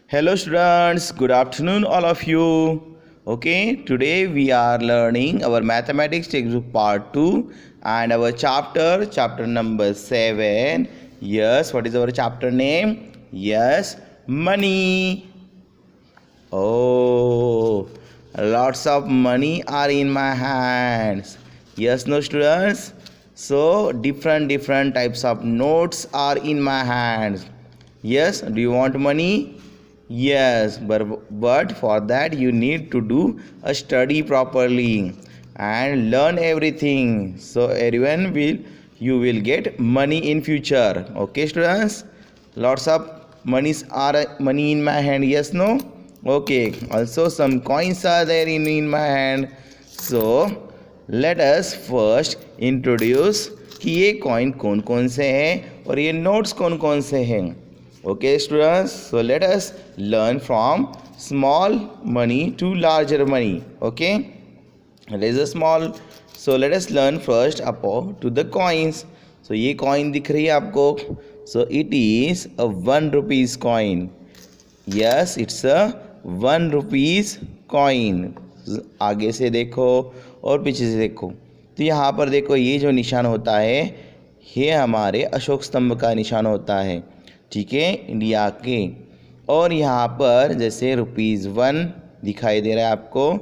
Hello students, good afternoon all of you. Okay, today we are learning our mathematics textbook part 2 and our chapter number 7. Yes, what is our chapter name? Yes, money. Oh, lots of money are in my hands. Yes, no students. So different types of notes are in my hands. Yes, do you want money? Yes, but for that you need to do a study properly and learn everything. So everyone will you will get money in future. Okay, students. Lots of money in my hand. Yes, no. Okay. Also some coins are there in my hand. So let us first introduce कि ये coin कौन कौन से हैं और ये notes कौन कौन से हैं. Okay students, so let us learn from small money to larger money. Okay, it is a small, so let us learn first about to the coins. So ये coin दिख रही है आपको. So it is a 1 rupees coin. Yes, it's a 1 rupees coin. आगे से देखो और पीछे से देखो तो यहाँ पर देखो ये जो निशान होता है ये हमारे अशोक स्तंभ का निशान होता है. ठीक है, इंडिया के. और यहाँ पर जैसे ₹1 दिखाई दे रहा है आपको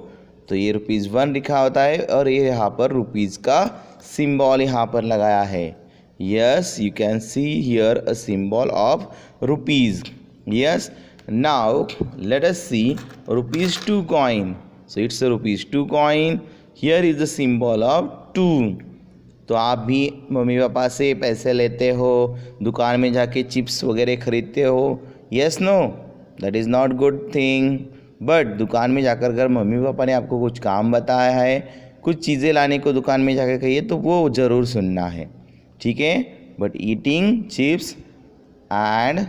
तो ये ₹1 लिखा होता है और ये यहाँ पर रुपीज़ का सिंबल यहाँ पर लगाया है. Yes, you can see here a symbol of rupees. Yes, now let us see ₹2 coin. So it's a ₹2 coin. Here is the symbol of 2. तो आप भी मम्मी पापा से पैसे लेते हो, दुकान में जाके चिप्स वगैरह ख़रीदते हो. Yes no, that is not good thing. But दुकान में जाकर अगर मम्मी पापा ने आपको कुछ काम बताया है, कुछ चीज़ें लाने को दुकान में जाकर कहिए तो वो ज़रूर सुनना है. ठीक है, but eating chips and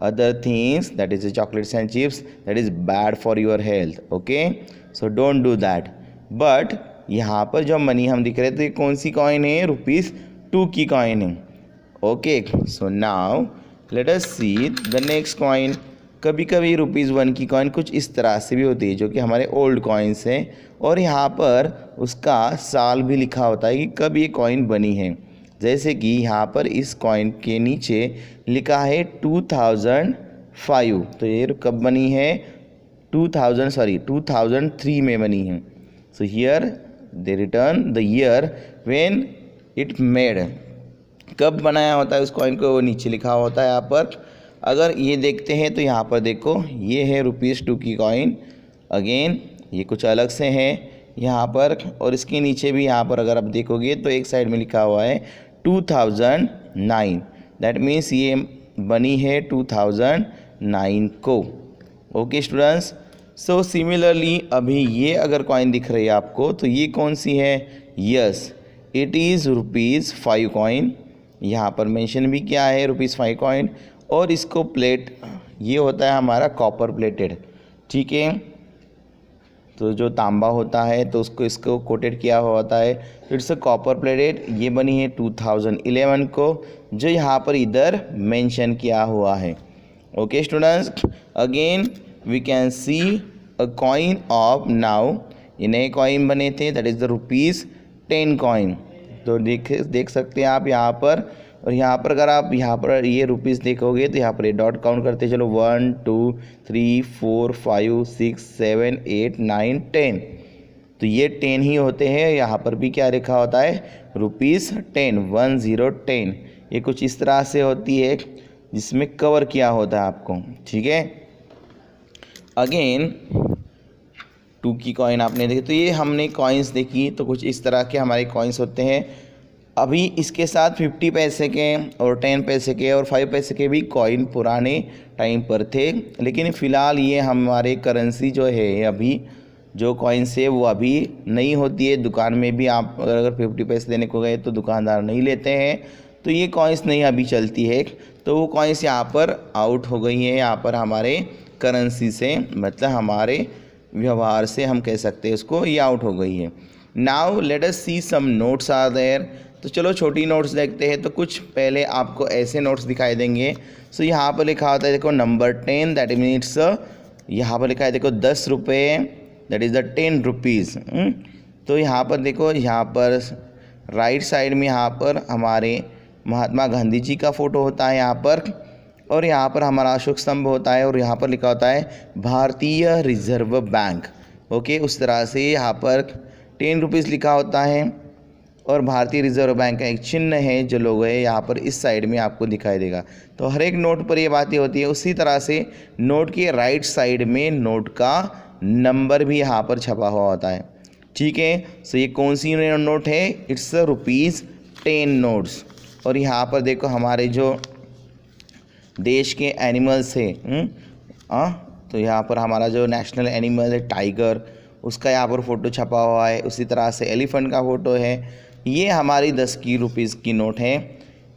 other things, that is chocolates and chips, that is bad for your health. Okay, so don't do that. But यहाँ पर जो मनी हम दिख रहे हैं तो ये कौन सी कॉइन है? ₹2 की कॉइन है. Okay, so now let us see the next coin. कभी कभी ₹1 की कॉइन कुछ इस तरह से भी होती है जो कि हमारे ओल्ड कॉइन्स हैं और यहाँ पर उसका साल भी लिखा होता है कि कब ये कॉइन बनी है. जैसे कि यहाँ पर इस कॉइन के नीचे लिखा है 2005. तो ये कब बनी है? 2003 में बनी है. So here they return the year when it made. कब बनाया होता है उस कॉइन को वो नीचे लिखा होता है यहाँ पर. अगर ये देखते हैं तो यहाँ पर देखो ये है ₹2 की कॉइन. अगेन ये कुछ अलग से हैं यहाँ पर और इसके नीचे भी यहाँ पर अगर आप देखोगे तो एक साइड में लिखा हुआ है 2009. दैट मीन्स ये बनी है 2009 को. ओके स्टूडेंट्स, सो सिमिलरली अभी ये अगर कॉइन दिख रही है आपको तो ये कौन सी है? Yes, it is ₹5 coin. यहाँ पर मेंशन भी क्या है? ₹5 कॉइन. और इसको प्लेट ये होता है हमारा कॉपर प्लेटेड. ठीक है, तो जो तांबा होता है तो इसको कोटेड किया हुआ होता है. It's a copper plated. ये बनी है 2011 को जो यहाँ पर इधर मेंशन किया हुआ है. Okay students, again we can see a coin of now. ये नए कॉइन बने थे, दैट इज़ द ₹10 कॉइन. तो देख सकते हैं आप यहाँ पर. और यहाँ पर अगर आप यहाँ पर ये रुपीज़ देखोगे तो यहाँ पर ये डॉट काउंट करते चलो 1 2 3 4 5 6 7 8 9 10. तो ये 10 ही होते हैं. यहाँ पर भी क्या लिखा होता है? ₹10 10. ये कुछ इस तरह से होती है जिसमें कवर किया होता है आपको. ठीक है, अगेन 2 की कॉइन आपने देखी. तो ये हमने कॉइन्स देखी तो कुछ इस तरह के हमारे कॉइन्स होते हैं. अभी इसके साथ 50 पैसे के और 10 पैसे के और 5 पैसे के भी कॉइन पुराने टाइम पर थे. लेकिन फ़िलहाल ये हमारे करेंसी जो है अभी जो कॉइन्स है वो अभी नहीं होती है. दुकान में भी आप अगर 50 पैसे देने को गए तो दुकानदार नहीं लेते हैं. तो ये कॉइन्स नहीं अभी चलती है. तो वो कॉइन्स यहाँ पर आउट हो गई है यहाँ पर हमारे करेंसी से, मतलब हमारे व्यवहार से हम कह सकते हैं इसको, ये आउट हो गई है. Now let us see some notes are there. तो चलो छोटी नोट्स देखते हैं। तो कुछ पहले आपको ऐसे नोट्स दिखाई देंगे। सो यहाँ पर लिखा होता है देखो नंबर 10, दैट मीन्स यहाँ पर लिखा है देखो 10 रुपये, दैट इज़ द 10 रुपीज़। तो यहाँ पर देखो, यहाँ पर राइट साइड में यहाँ पर हमारे महात्मा गांधी जी का फ़ोटो होता है यहाँ पर, और यहाँ पर हमारा अशोक स्तंभ होता है, और यहाँ पर लिखा होता है भारतीय रिजर्व बैंक। ओके, उस तरह से यहाँ पर 10 रुपीज़ लिखा होता है, और भारतीय रिजर्व बैंक का एक चिन्ह है जो लोगो है यहाँ पर इस साइड में आपको दिखाई देगा। तो हर एक नोट पर ये बातें होती है। उसी तरह से नोट के राइट साइड में नोट का नंबर भी यहाँ पर छपा हुआ होता है। ठीक है, सो ये कौन सी नोट है? It's ₹10 notes. और यहाँ पर देखो हमारे जो देश के एनिमल्स है, तो यहाँ पर हमारा जो नेशनल एनिमल है टाइगर, उसका यहाँ पर फ़ोटो छपा हुआ है। उसी तरह से एलिफेंट का फ़ोटो है। ये हमारी 10 की रुपीज़ की नोट है।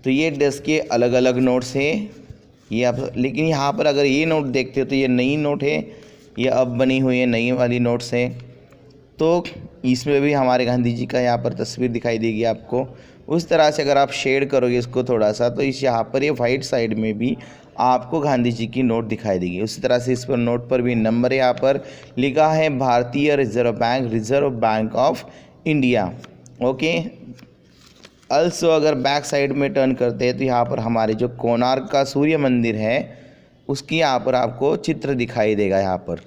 तो ये 10 के अलग अलग नोट्स हैं ये आप, लेकिन यहाँ पर अगर ये नोट देखते हो तो ये नई नोट है, ये अब बनी हुई है, नई वाली नोट्स है। तो इसमें भी हमारे गांधी जी का यहाँ पर तस्वीर दिखाई देगी आपको। उस तरह से अगर आप शेड करोगे इसको थोड़ा सा, तो इस यहाँ पर ये वाइट साइड में भी आपको गांधी जी की नोट दिखाई देगी। उसी तरह से इस पर नोट पर भी नंबर यहाँ पर लिखा है भारतीय reserve bank, reserve bank of India. Okay, also अगर बैक साइड में टर्न करते हैं तो यहाँ पर हमारे जो कोणार्क का सूर्य मंदिर है उसकी यहाँ पर आपको चित्र दिखाई देगा यहाँ पर।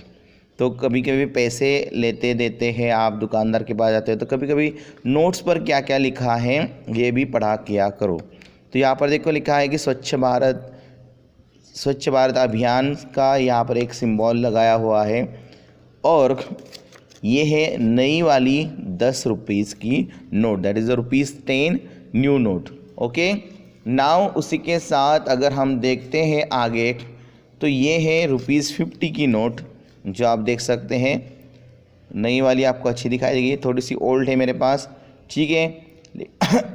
तो कभी कभी पैसे लेते देते हैं आप दुकानदार के पास जाते हो, तो कभी कभी नोट्स पर क्या क्या लिखा है ये भी पढ़ा किया करो। तो यहाँ पर देखो लिखा है कि स्वच्छ भारत अभियान का यहाँ पर एक सिंबल लगाया हुआ है, और ये है नई वाली 10 रुपीज़ की note, that is ₹10 new note. Okay, now उसी के साथ अगर हम देखते हैं आगे, तो ये है ₹50 की नोट जो आप देख सकते हैं। नई वाली आपको अच्छी दिखाई देगी, थोड़ी सी ओल्ड है मेरे पास, ठीक है,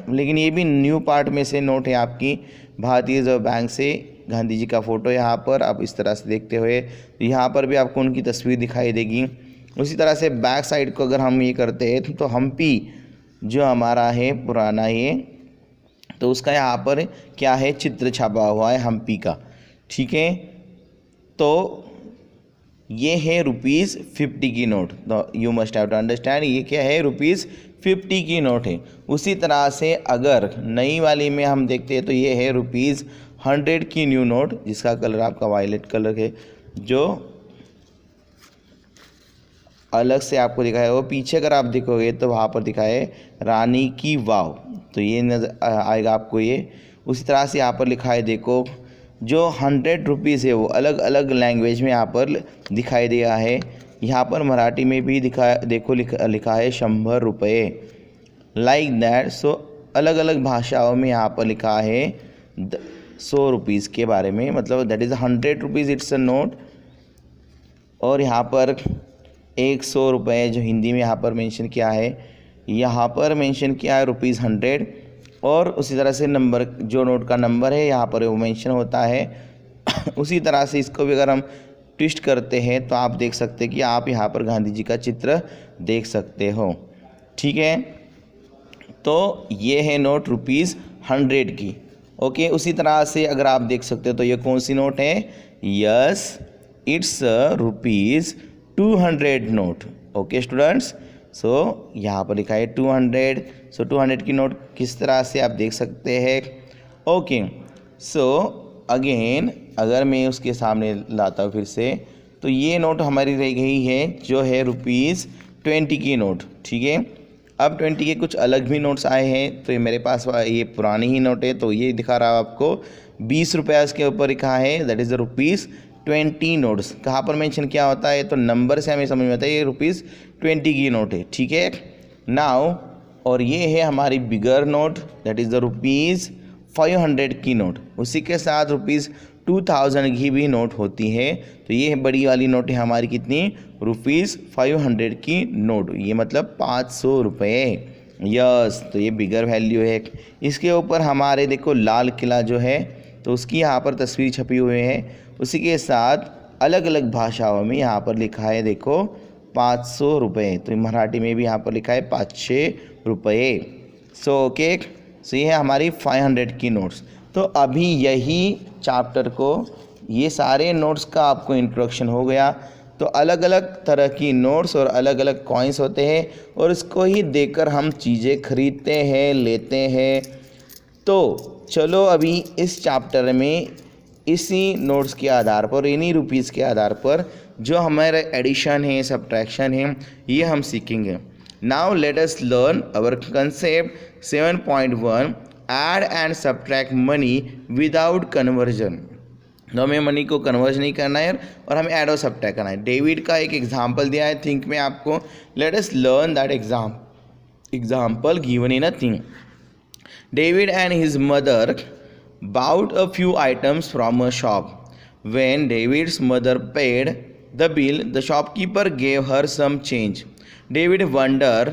लेकिन ये भी न्यू पार्ट में से नोट है आपकी। भारतीय रिजर्व बैंक से गांधी जी का फ़ोटो यहाँ पर आप इस तरह से देखते हुए, यहाँ पर भी आपको उनकी तस्वीर दिखाई देगी। उसी तरह से बैक साइड को अगर हम ये करते हैं तो हम्पी जो हमारा है पुराना ये, तो उसका यहाँ पर क्या है, चित्र छपा हुआ है हम्पी का। ठीक है, तो ये है ₹50 की नोट। तो you must have to understand ये क्या है, ₹50 की नोट है। उसी तरह से अगर नई वाली में हम देखते हैं तो ये है ₹100 की न्यू नोट, जिसका कलर आपका वायलेट कलर है, जो अलग से आपको दिखाया। वो पीछे अगर आप देखोगे तो वहाँ पर दिखा है रानी की वाव, तो ये नजर आएगा आपको ये। उसी तरह से यहाँ पर लिखा है देखो, जो 100 रुपीज़ है वो अलग अलग लैंग्वेज में यहाँ पर दिखाई दिया है। यहाँ पर मराठी में भी देखो लिखा है 100 रुपये, लाइक दैट। सो अलग अलग भाषाओं में यहाँ पर लिखा है 100 रुपीज़ के बारे में, मतलब that is 100 rupees, it's a note. और यहाँ पर 100 रुपये जो हिंदी में यहाँ पर मेंशन किया है, यहाँ पर मेंशन किया है ₹100। और उसी तरह से नंबर, जो नोट का नंबर है यहाँ पर वो मेंशन होता है। उसी तरह से इसको भी अगर हम ट्विस्ट करते हैं तो आप देख सकते हैं कि आप यहाँ पर गांधी जी का चित्र देख सकते हो। ठीक है, तो ये है नोट ₹100 की। ओके, उसी तरह से अगर आप देख सकते हो तो ये कौन सी नोट है, yes it's ₹200 note. Okay students, so यहाँ पर लिखा है 200। सो 200 की नोट किस तरह से आप देख सकते हैं। ओके, सो अगेन अगर मैं उसके सामने लाता हूँ फिर से, तो ये नोट हमारी रह गई है जो है ₹20 की नोट। ठीक है, अब 20 के कुछ अलग भी नोट्स आए हैं, तो ये मेरे पास ये पुरानी ही नोट है, तो ये दिखा रहा है आपको 20 रुपये इसके ऊपर लिखा है, दैट इज़ ₹20 नोट्स। कहाँ पर मेंशन किया होता है, तो नंबर से हमें समझ में आता है ये ₹20 की नोट है। ठीक है, नाउ और ये है हमारी बिगर नोट, दैट इज़ द ₹500 की नोट। उसी के साथ ₹2000 की भी नोट होती है। तो ये बड़ी वाली नोट है हमारी कितनी, ₹500 की नोट, ये मतलब 500 रुपये। यस, तो ये बिगर वैल्यू है। इसके ऊपर हमारे देखो लाल किला जो है, तो उसकी यहाँ पर तस्वीर छपी हुई है। उसी के साथ अलग अलग भाषाओं में यहाँ पर लिखा है देखो 500 रुपये, तो मराठी में भी यहाँ पर लिखा है 500 रुपये। सो ओके, सो ये है हमारी 500 की नोट्स। तो अभी यही चैप्टर को ये सारे नोट्स का आपको इंट्रोडक्शन हो गया। तो अलग अलग तरह की नोट्स और अलग अलग कॉइन्स होते हैं और इसको ही देखकर हम चीज़ें खरीदते हैं, लेते हैं। तो चलो अभी इस चैप्टर में इसी नोट्स के आधार पर, इन्हीं रुपीज़ के आधार पर जो हमारे एडिशन है, सब्ट्रैक्शन है, ये हम सीखेंगे। Now let us learn our concept 7.1 add and subtract money without conversion. तो हमें मनी को कन्वर्ज नहीं करना है और हमें ऐड और सब्ट्रैक्ट करना है। डेविड का एक एग्जाम्पल दिया है थिंक में आपको। Late us learn that example given in a thing. David and his mother bought a few items from a shop. When David's mother paid the bill, the shopkeeper gave her some change. David wondered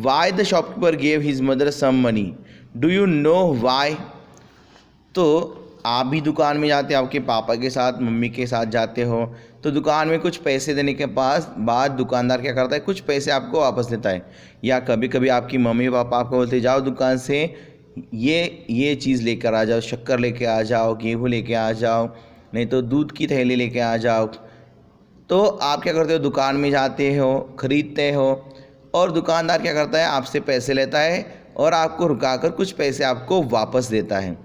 why the shopkeeper gave his mother some money. Do you know why? तो आप भी दुकान में जाते हो, आपके पापा के साथ, मम्मी के साथ जाते हो, तो दुकान में कुछ पैसे देने के बाद दुकानदार क्या करता है, कुछ पैसे आपको वापस देता है। या कभी कभी आपकी मम्मी पापा आपको बोलते जाओ दुकान से ये चीज़ लेकर आ जाओ, शक्कर लेके आ जाओ, गेहूँ लेके आ जाओ, नहीं तो दूध की थैली लेके आ जाओ। तो आप क्या करते हो, दुकान में जाते हो, ख़रीदते हो और दुकानदार क्या करता है, आपसे पैसे लेता है और आपको रुकाकर कुछ पैसे आपको वापस देता है।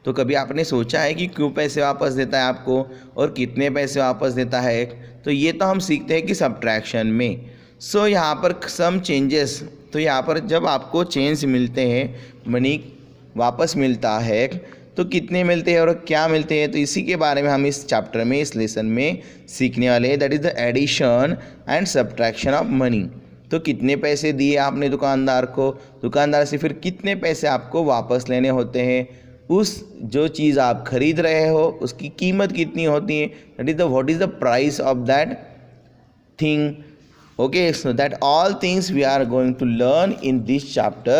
तो कभी आपने सोचा है कि क्यों पैसे वापस देता है आपको और कितने पैसे वापस देता है? तो ये तो हम सीखते हैं कि सब्ट्रैक्शन में। सो यहाँ पर सम चेंजेस, तो यहाँ पर जब आपको चेंज मिलते हैं, मनी वापस मिलता है, तो कितने मिलते हैं और क्या मिलते हैं, तो इसी के बारे में हम इस चैप्टर में, इस लेसन में सीखने वाले हैं। That is the addition and subtraction of money. तो कितने पैसे दिए आपने दुकानदार को, दुकानदार से फिर कितने पैसे आपको वापस लेने होते हैं, उस जो चीज़ आप खरीद रहे हो उसकी कीमत कितनी होती है, that is the what is the price of that thing. Okay, so that all things we are going to learn in this chapter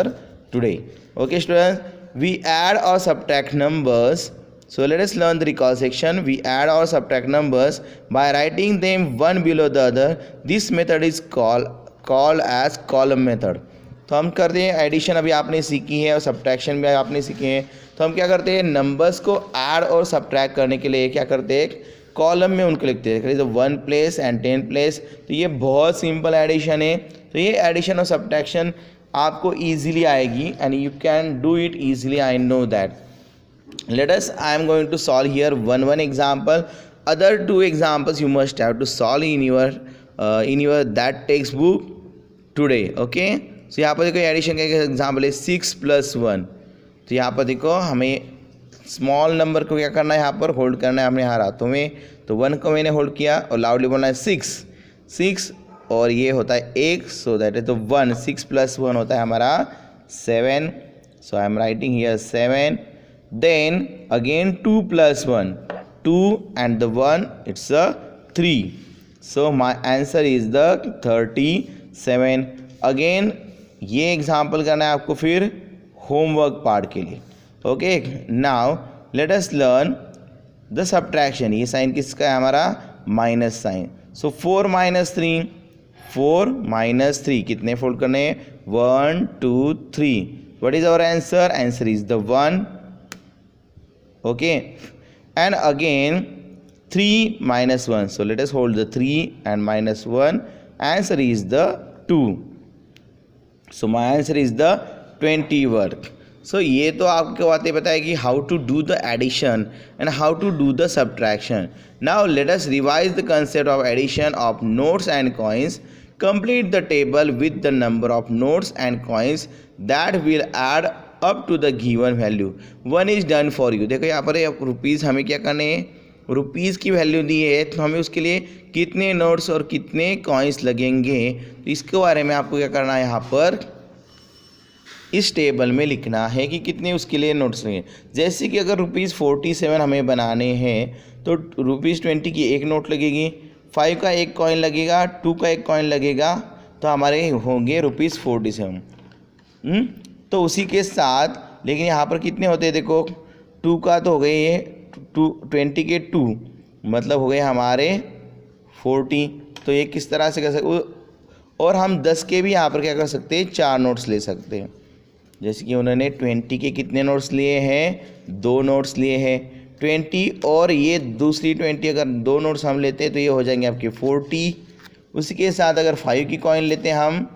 today. Okay students, we add or subtract numbers. So let us learn the recall section. We add or subtract numbers by writing them one below the other. This method is called as column method. तो हम करते हैं addition, अभी आपने सीखी है, और subtraction भी आपने सीखे हैं। तो हम क्या करते हैं, नंबर्स को ऐड और सब्ट्रैक्ट करने के लिए क्या करते हैं, कॉलम में उनको लिखते हैं, तो 1 प्लेस एंड 10 प्लेस। तो ये बहुत सिंपल एडिशन है। तो ये एडिशन और सब्ट्रैक्शन आपको ईजिली आएगी and you can do it easily, I know that. Let us, I am going to solve here one example. Other 2 examples you must have to solve in your that text book today. Okay, so यहाँ पर देखो addition का example है 6 + 1। तो यहाँ पर देखो हमें स्मॉल नंबर को क्या करना है, यहाँ पर होल्ड करना है हमने यहाँ हाथों में। तो 1 को मैंने होल्ड किया और लाउडली बोलना है 6 और ये होता है 1, सो दैट इज तो 1, 6 + 1 होता है हमारा 7। So I am writing here 7। Then again 2 + 1, 2 and the 1 it's 3। So my answer is the 37। Again ये एग्जाम्पल करना है आपको फिर होमवर्क पार्ट के लिए। Okay, now let us learn the subtraction. ये साइन किसका है, हमारा माइनस साइन। सो 4 - 3, 4 - 3 कितने फोल्ड करने हैं, 1 2 3। What is our answer, answer is the 1। Okay, and again 3 - 1, so let us hold the 3 and -1, answer is the 2। So my answer is the 21। सो ये तो आपको बातें बताएगी how to do the addition and how to do the subtraction. Now let us revise the concept of addition of notes and coins. Complete the table with the number of notes and coins that will add up to the given value. 1 is done for you. देखो यहाँ पर rupees हमें क्या करने हैं, rupees की value दी है, तो हमें उसके लिए कितने नोट्स और कितने कॉइन्स लगेंगे, तो इसके बारे में आपको क्या करना है, यहाँ पर इस टेबल में लिखना है कि कितने उसके लिए नोट्स लगेंगे। जैसे कि अगर ₹47 हमें बनाने हैं तो ₹20 की एक नोट लगेगी, 5 का एक कॉइन लगेगा, 2 का एक कॉइन लगेगा, तो हमारे होंगे ₹47। तो उसी के साथ, लेकिन यहाँ पर कितने होते हैं, देखो 2 का तो हो गए ये 20 के 2 मतलब हो गए हमारे 40। तो ये किस तरह से कर सकते, और हम 10 के भी यहाँ पर क्या कर सकते हैं, 4 नोट्स ले सकते हैं। जैसे कि उन्होंने 20 के कितने नोट्स लिए हैं, 2 नोट्स लिए हैं 20, और ये दूसरी 20 अगर 2 नोट्स हम लेते हैं तो ये हो जाएंगे आपके 40। उसी के साथ अगर 5 की कॉइन लेते हैं हम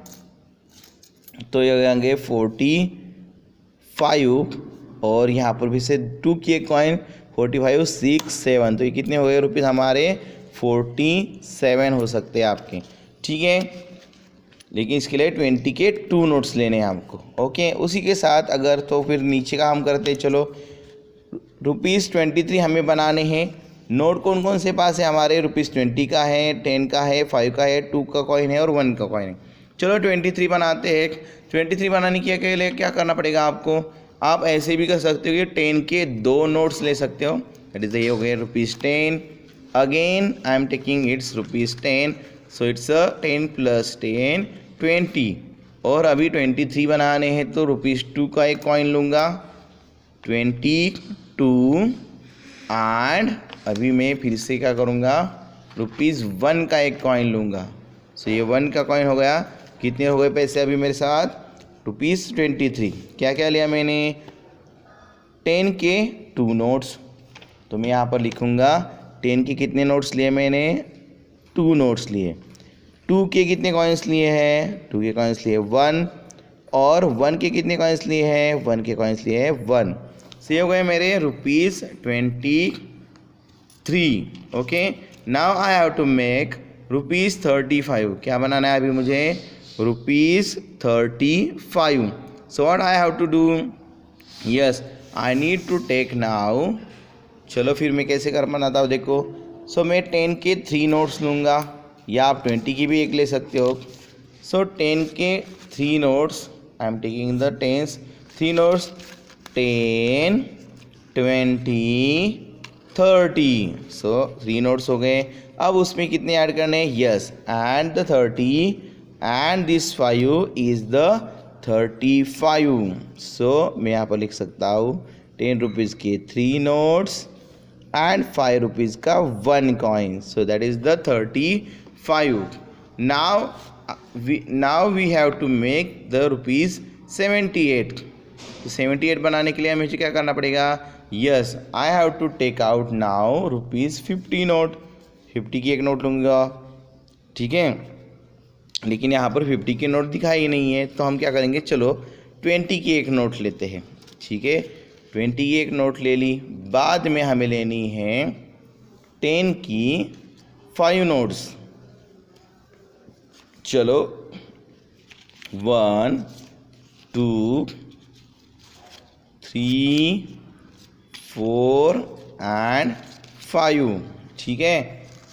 तो ये हो जाएंगे 45, और यहाँ पर भी से 2 की एक कॉइन 45, 6, 7, तो ये कितने हो गए रुपीज़ हमारे 47 हो सकते हैं आपके, ठीक है। लेकिन इसके लिए 20 के 2 नोट्स लेने हैं हमको, ओके। उसी के साथ अगर तो फिर नीचे का हम करते चलो, ₹23 हमें बनाने हैं। नोट कौन कौन से पास है हमारे, ₹20 का है, 10 का है, 5 का है, 2 का कॉइन है और 1 का कॉइन है। चलो 23 बनाते हैं। 23 बनाने के लिए क्या करना पड़ेगा आपको, आप ऐसे भी कर सकते हो कि 10 के 2 नोट्स ले सकते हो। दैट इज ये हो गए ₹10। Again I am taking it's ₹10, so it's 10 + 10 20। और अभी 23 बनाने हैं तो ₹2 का एक कॉइन लूँगा 22, एंड अभी मैं फिर से क्या करूँगा, ₹1 का एक कॉइन लूँगा। सो ये 1 का कॉइन हो गया। कितने हो गए पैसे अभी मेरे साथ, ₹23। क्या क्या लिया मैंने, 10 के 2 नोट्स, तो मैं यहाँ पर लिखूँगा 10 के कितने नोट्स लिए मैंने, 2 नोट्स लिए। 2 के कितने कॉइन्स लिए हैं, 2 के कॉइन्स लिए 1, और 1 के कितने कॉइन्स लिए हैं, 1 के कॉइन्स लिए हैं 1। से हो गए मेरे ₹23। Okay, now I have to make ₹35। क्या बनाना है अभी मुझे, ₹35। So what I have to do, yes I need to take now. चलो फिर मैं कैसे कर बनाता हूँ, देखो। सो मैं 10 के 3 नोट्स लूँगा, या आप 20 की भी एक ले सकते हो। सो 10 के 3 notes, I am taking the 3 notes, 10, 20, 30। So 3 notes हो गए। अब उसमें कितने ऐड करने हैं, yes, and the 30 and this 5 is the 35। सो मैं यहाँ पर लिख सकता हूँ 10 रुपीज़ के 3 नोट्स एंड 5 रुपीज़ का 1 coin, so that is the 35। Now we have to make the ₹78। तो 78 बनाने के लिए हमें क्या करना पड़ेगा, yes I have to take out now ₹50 note. 50 की एक नोट लूँगा, ठीक है। लेकिन यहाँ पर 50 की नोट दिखाई नहीं है, तो हम क्या करेंगे, चलो 20 की एक नोट लेते हैं, ठीक है। 20 की एक नोट ले ली। बाद में हमें लेनी है 10 की 5 नोट्स। चलो 1, 2, 3, 4 एंड 5, ठीक है।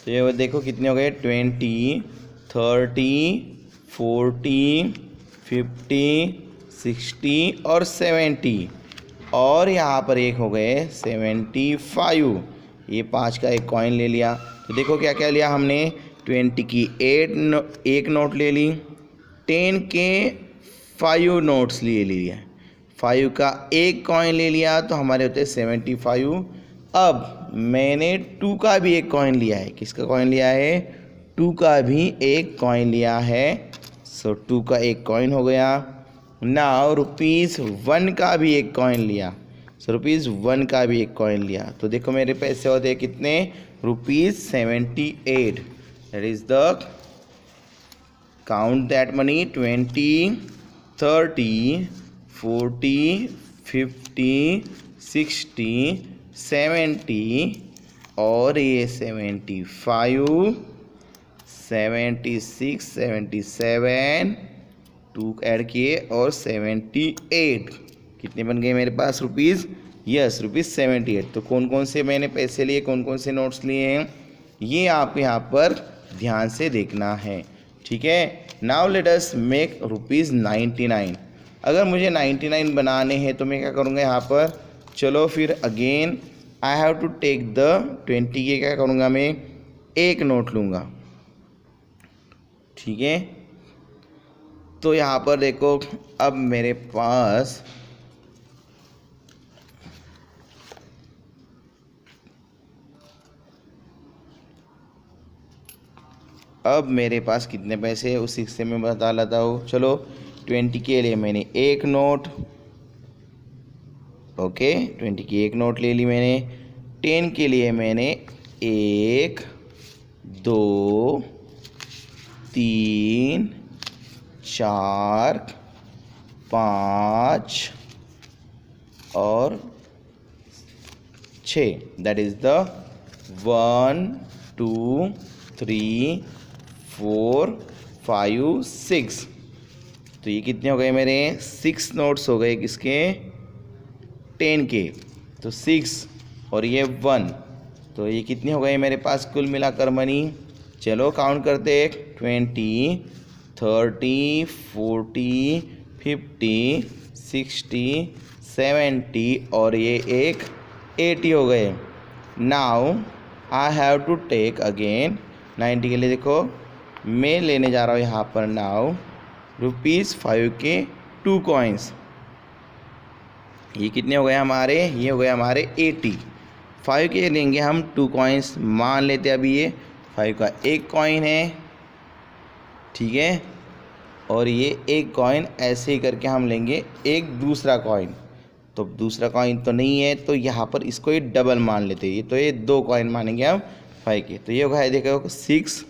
तो ये देखो कितने हो गए, 20, 30, 40, 50, 60 और 70, और यहाँ पर एक हो गए 75। ये 5 का एक कॉइन ले लिया। तो देखो क्या क्या लिया हमने, 20 की एक नोट ले ली, 10 के 5 नोट्स लिए लिया, 5 का एक कॉइन ले लिया, तो हमारे होते 75। अब मैंने 2 का भी एक कॉइन लिया है। किसका कॉइन लिया है, 2 का भी एक कॉइन लिया है। सो 2 का एक कॉइन हो गया। नाउ ₹1 का भी एक कॉइन लिया। सो ₹1 का भी एक कॉइन लिया। तो देखो मेरे पैसे होते हैं कितने, ₹78। That is the count that money, 20, 30, 40, 50, 60, 70 और ये 75, 76, 77, 2 ऐड किए और 78। कितने बन गए मेरे पास रुपीज़, यस ₹78। तो कौन कौन से मैंने पैसे लिए, कौन कौन से नोट्स लिए हैं, ये आप यहाँ पर ध्यान से देखना है, ठीक है। Now let us make ₹99। अगर मुझे 99 बनाने हैं तो मैं क्या करूँगा यहाँ पर, चलो फिर again I have to take the 20 के क्या करूँगा मैं, एक नोट लूँगा, ठीक है। तो यहाँ पर देखो अब मेरे पास कितने पैसे है उस से मैं बता लेता हूँ। चलो 20 के लिए मैंने एक नोट, ओके, 20 की एक नोट ले ली मैंने। 10 के लिए मैंने 1 2 3 4 5 और 6, दैट इज द 1 2 3 4 5 6। तो ये कितने हो गए मेरे? 6 नोट्स हो गए किसके? 10 के। तो 6 और ये 1, तो ये कितने हो गए मेरे पास कुल मिलाकर मनी? चलो काउंट करते। 20 30 40 50 60 70 और ये एक 80 हो गए। Now I have to take again 90 के लिए देखो मैं लेने जा रहा हूँ यहाँ पर नाउ ₹5 के 2 कॉइन्स। ये कितने हो गए हमारे? ये हो गए हमारे 80। 5 के लेंगे हम 2 कॉइन्स, मान लेते अभी ये 5 का एक कॉइन है, ठीक है। और ये एक कॉइन ऐसे ही करके हम लेंगे एक दूसरा कॉइन, तो दूसरा कॉइन तो नहीं है तो यहाँ पर इसको ये डबल मान लेते हैं, तो ये 2 कॉइन मानेंगे हम 5 के। तो ये होगा देखो 6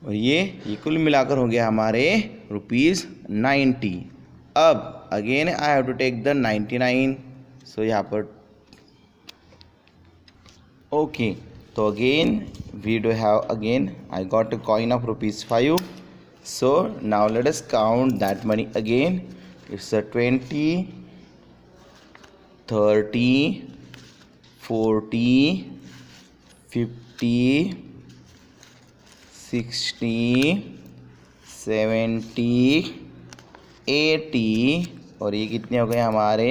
और ये कुल मिलाकर हो गया हमारे ₹90। अब again I have to take the 99, so यहाँ पर ओके। तो again we do have again I got a coin of ₹5, so now let us count that money again. It's a 20 30 40 50 60 70 80 और ये कितने हो गए हमारे?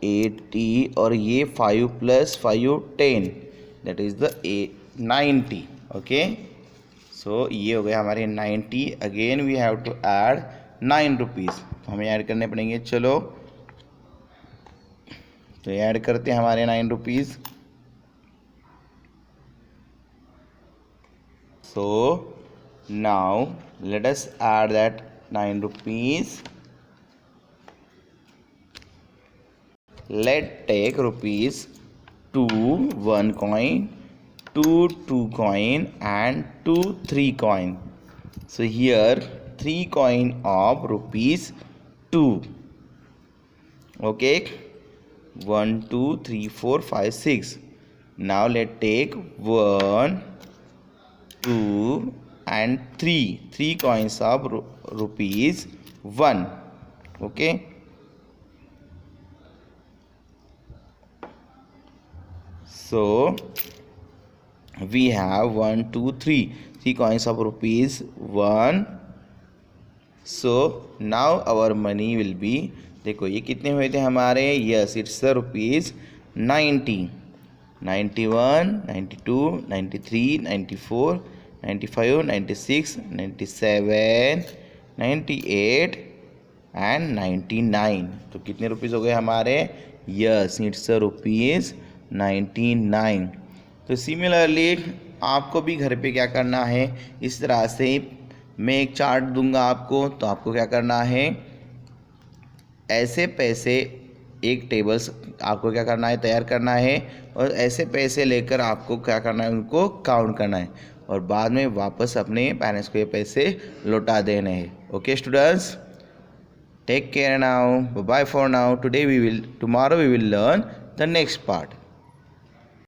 80 और ये 5 + 5 10, that is the 90। Okay, so ये हो गया हमारे 90। Again we have to add ₹9, तो हमें ऐड करने पड़ेंगे। चलो तो ऐड करते हैं हमारे ₹9। So now let us add that ₹9। Let's take ₹2 1 coin, 2 2 coin and 2 3 coin. So here 3 coin of ₹2. Okay, 1 2 3 4 5 6. Now let's take 1 2 and 3 coins of ₹1. Okay, so we have 1 2 3 coins of ₹1. so now our money will be, देखो ये कितने हुए थे हमारे? Yes, it's ₹90, 91 92 93 94 95 96 97 98 and 99। तो कितने rupees हो गए हमारे? Yes, it's ₹99। तो सिमिलरली आपको भी घर पे क्या करना है, इस तरह से मैं एक चार्ट दूंगा आपको, तो आपको क्या करना है, ऐसे पैसे एक टेबल्स आपको क्या करना है, तैयार करना है और ऐसे पैसे लेकर आपको क्या करना है, उनको काउंट करना है और बाद में वापस अपने पेरेंट्स को ये पैसे लौटा देने हैं। Okay students, take care now, bye for now. Tomorrow we will learn the next part.